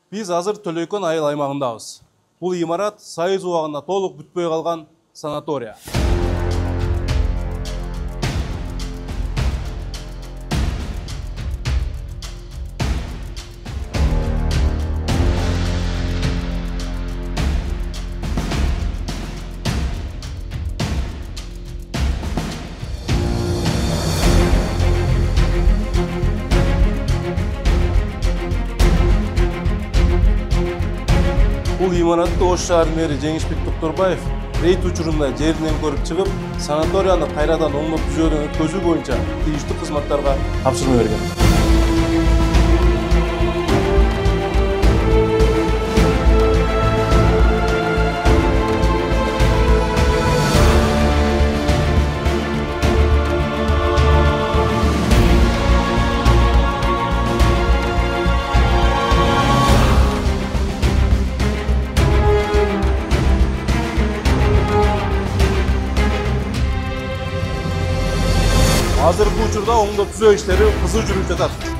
Биз азыр Төлөйкөн айыл аймагындабыз. Бул имарат Союз убагында толук бүтпөй калган санатория. Бул имаратты Ош шаарынын мэри Жеңишбек Токторбаев рейд учурунда жеринен көрүп чыгып, санаторияны кайрадан оңдоп түзүүдөн өткөзүү боюнча тийиштүү кызматтарга тапшырма берген. Азыркы учурда оңдоп түзөө иштери кызуу жүрүп жатат.